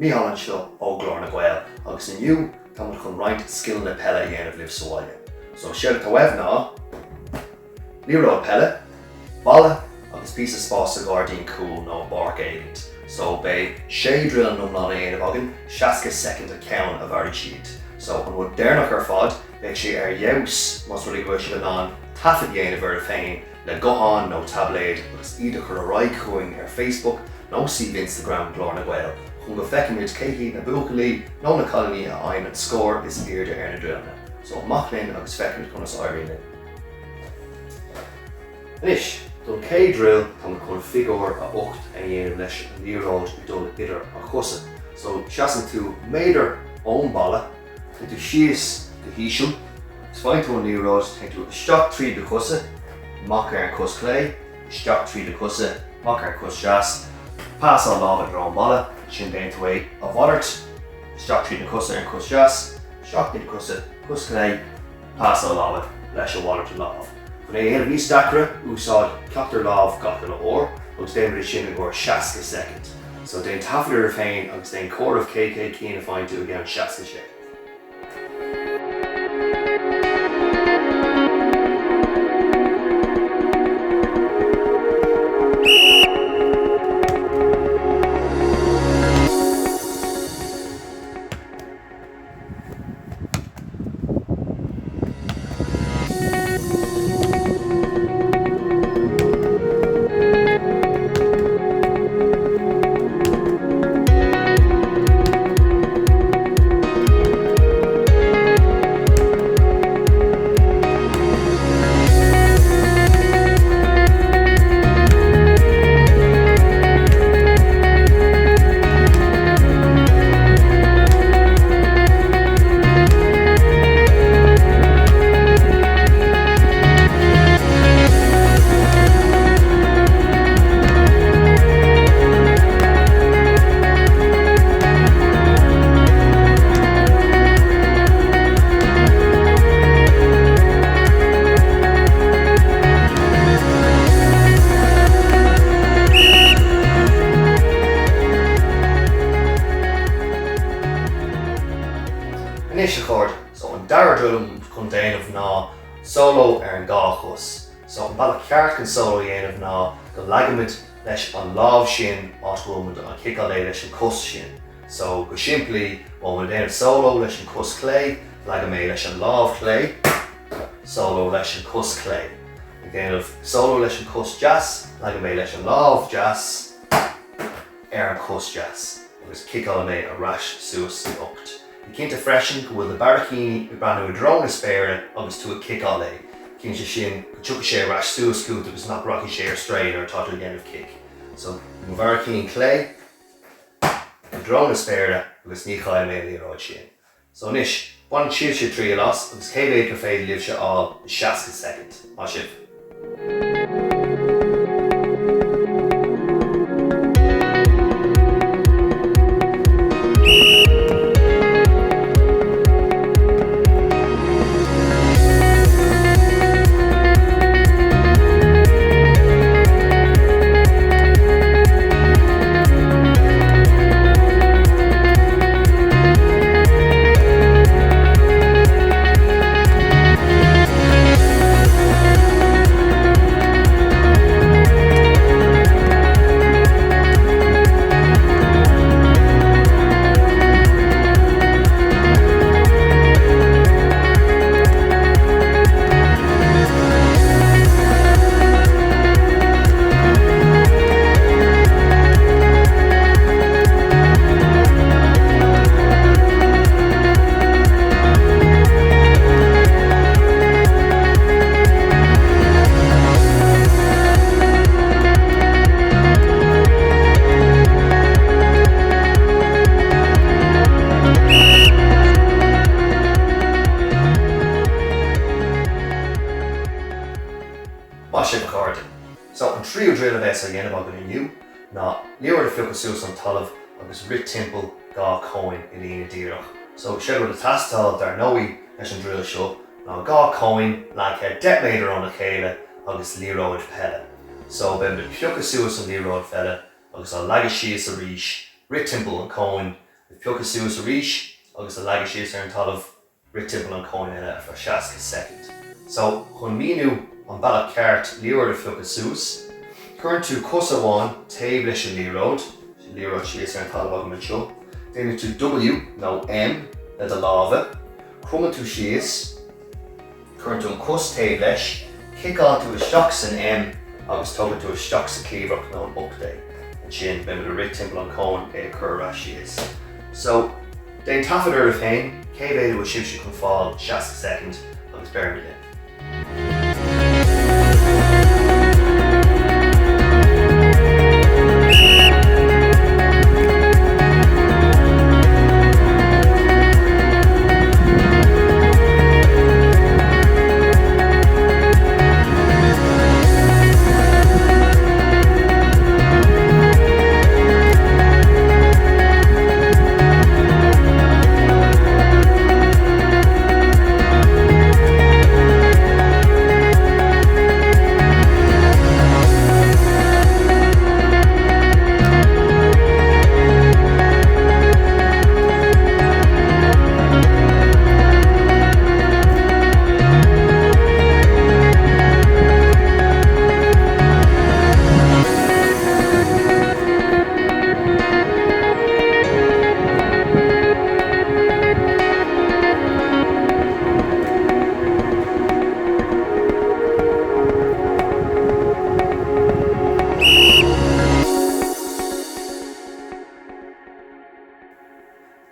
Mícheál seo ó Peile le Mícheál agus inniu tá mu chun roinnt Scileanna Peile dhéanamh libh sáile. So seol tá webh ná Líreoid Peile, Balla agus píosa spása Guardian cool nó barc éigent. So bei drill nó ná éanamh agan 60 second a ceann a bharr siad. So an bhfuil déarnach ar fad beidh sé ar dheos mas ruí go se ná tafad dhéanamh ar féin le gohan nó tabléid agus iad chur a roiig chuing ar Facebook nó siad Instagram Peile le Mícheál. Chun go feicimid céhí na buachalaí nó na colóní a aim an scór is iarde ar na drillna. So machlinn agus feicimid chun is áiríonn. Nis, don cé drill tá chun figór a 8 a dhéanamh leis an líróid i dul idir a chusa. So seasan tú méidir ón balla, tá tú síos go híisiúm, is fáin tú an líróid, tá tú isteach tríd de chusa, mac ar an cos clé, isteach tríd de chusa, mac ar an cos jazz, pás á lábhad ar an balla, sin déint tú é a bhadart, isteach tríd de chusa ar an cos jazz, isteach tríd de chusa, cos clé, pás á lábhad leis a bhadart a lábh. When I had a níos dacra, úsáid ceachtar lábh gach le ór, agus déanamh sin a gcóir 60 second. So déan tafadar ar féin agus déan córamh KK cín a fáin tú again 60 second. So an dara drum chun déanamh ná solo ar an gá chus. So an balla ceart chun solo dhéanamh ná go leagamid leis an lábh sin áthúilmid an Cleachtadh leis an cos sin. So go siimplí bhfuil déanamh solo leis an cos clé, leagam é leis an lábh clé, solo leis an cos clé. Déanamh solo leis an cos jazz, leagam é leis an lábh jazz ar an cos jazz. Agus Cleachtadh mé a rais suas sa ocht. Cinnta freisin go bhfuil na baracíní i breanú drón na spéire agus tú a Cleachtadh le. Cinn sé sin go tucha sé rais suas cút agus nach rocky sé ar strain ar táú déanamh kick. So na baracíní clé, na drón na spéire agus ní chaid mé líróid sin. So nis, buan siad sé trí las agus céibh go féidir libh se á 60 second. Á sibh. So an tríú drill a bheits a dhéanamh agan inniu ná líor a fiúcha suas an talamh agus rit timpeall gá cóin i líana díreach. So sé rud a tastal dar nóí leis an drill seo ná gá cóin le 10 méadar an a chéile agus líróid Peile. So ben de fiúcha suas an líróid Peile agus an leagaí síos a ríis, rit timpeall an cóin Fiocca suas a ríis, agus a leagaigh síos ar an talamh rit timpeall an cóin eile ar seaca second. So, chun míniú an baile ceart líor de fiocca suas, chuann tú cos amháin taobh leis an líróid síos ar an talamh agam an seo, déanann tú W nó M le de lábha, chrumann tú síos, chuann tú an cos taobh leis, cicáil tú isteach san M agus tugann tú isteach sa cleachtadh nó an updé. An sin be a rit timpeall an cóin é chur ra síos. So, déan tafad ar a féin, cé bhéidir bhfuil sibse chun fáil 60 second agus bear me linn.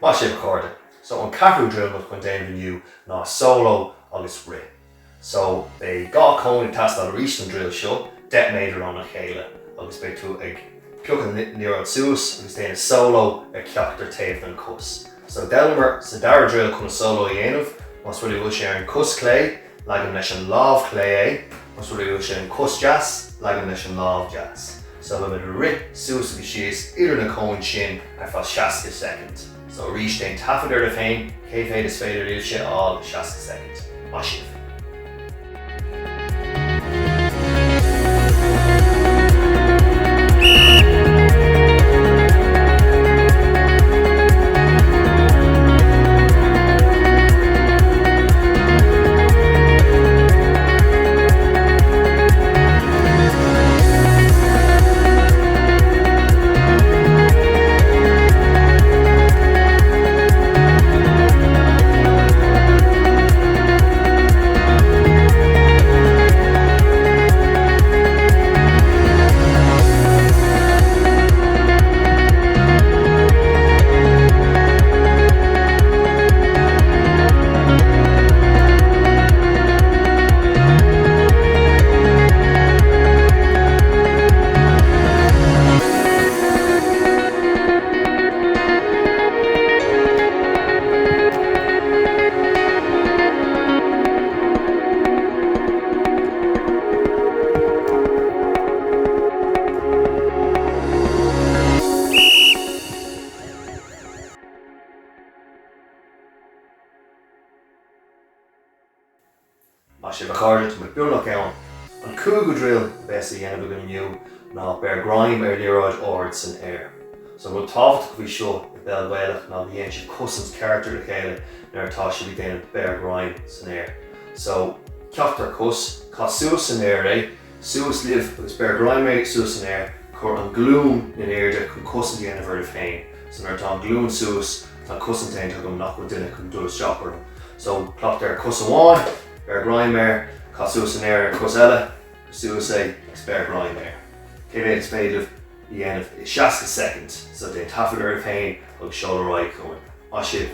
Má sé recorded. So an cathú drill go chun déanamh inniu ná solo agus ri. So bé gá cóin tastal ríist an drill seo, detonator an a chéile, agus bé tú ag ceocha níor suas agus déanamh solo ar chleachtar taobh an cos. So delmar sa dara drill chun solo dhéanamh, mas ruí bhfuil sé ar an cos clé, leagam leis an lámh clé é, mas ruí bhfuil sé an cos jazz, leagam leis an lámh jazz. So le a ri suas agus síos idir na cóin sin ar fá 60 second. So ríis déan tafad ar a féin, cé féad is féidir riamh sé á 60 second. Má sibh. Má sé recorded me beúnach ann. An cúgu drill bes a dhéanamh go inniu ná bear graim ar líróid ord san air. So bhfuil tábhacht go bhí seo i bell bhéalach ná bhí sé cosans character le chéile nar tá sé bhí déanamh bear graim san air. So ceachtar cos, cá suas san air é, suas libh agus bear graim é suas san air, chur an glún in airde chun cosan déanamh ar a féin. So nar tá an glún suas, tá cosan tain tugam nach bhfuil duine chun dúlas seachar. So ceachtar cos amháin, bear graim air, cá suas san air cos eile, suas é agus bear graim air. Cé bhéad is féidir dhéanamh 60 second, so déan tafad ar a féin agus seol a ráid chun. Má sibh.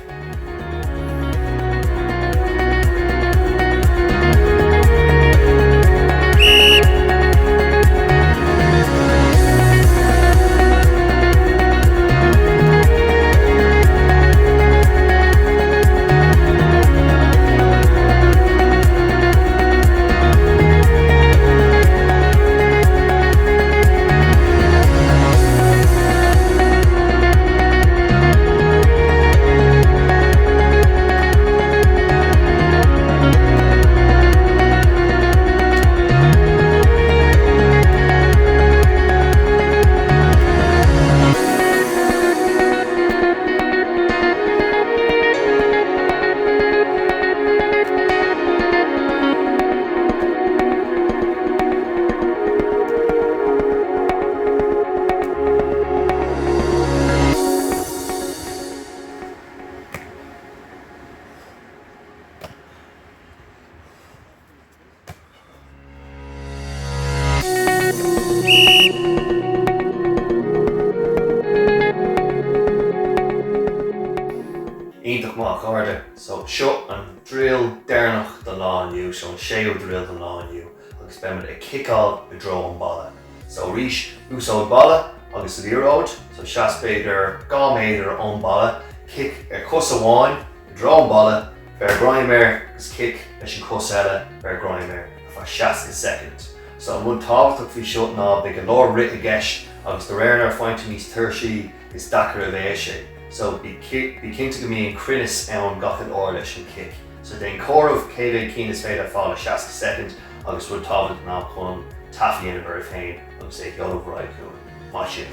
harde. So seo an drill Déanaigí den lániu, so an seol drill den lániu, agus ben a Mícheál I dro an balla. So ríis úsáid balla agus líróid, so seas beidir 2 méadar ón balla, kick cos amháin, dro an balla, ver groiméir agus kick leis an cos eile ver groiméir a seas second. So an bhfuil tábhachtach fí seo ná beag an leir rit a gceist agus de réir ar fáinte níos tuirsií is dachar a bheith sé. So bí cinnte go mííon crinnis ann gachad óir leis an kick. So den chomh céad cín is féad a fáil a second agus bhfuil tábhacht ná chun tafiíon ar a féin agus é geolh ráid go má sin.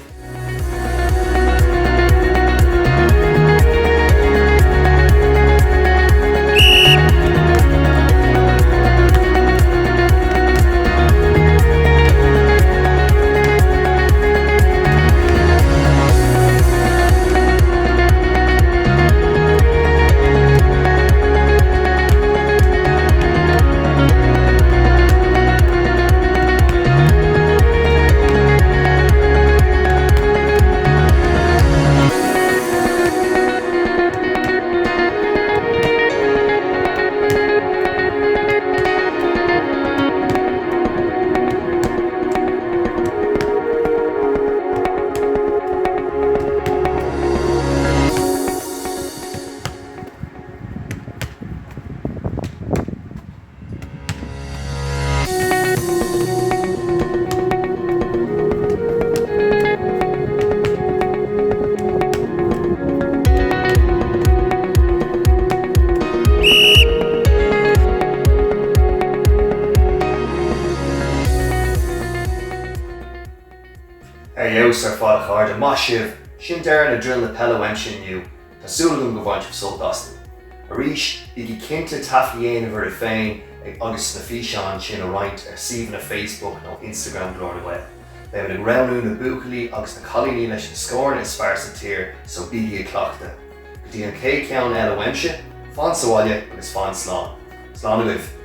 Jeus ar fád a cháirde má sibh, sin deir na drill na Peile weim sin nniu, Tásúla gom go bhaint sol dastan. A ríis, bhí cinnte tafiíon ar a féin agus na físeán sin a roinnt ar siomh na Facebook nó Instagram glór na web. Bé ag raibhnú na buachailí agus na choilíní leis an scór is fearr sa tír so bíí a cleachta. Go dtí an cé ceann eile weimse, fáin sa bhaile agus fáin slán. Slán a goibh.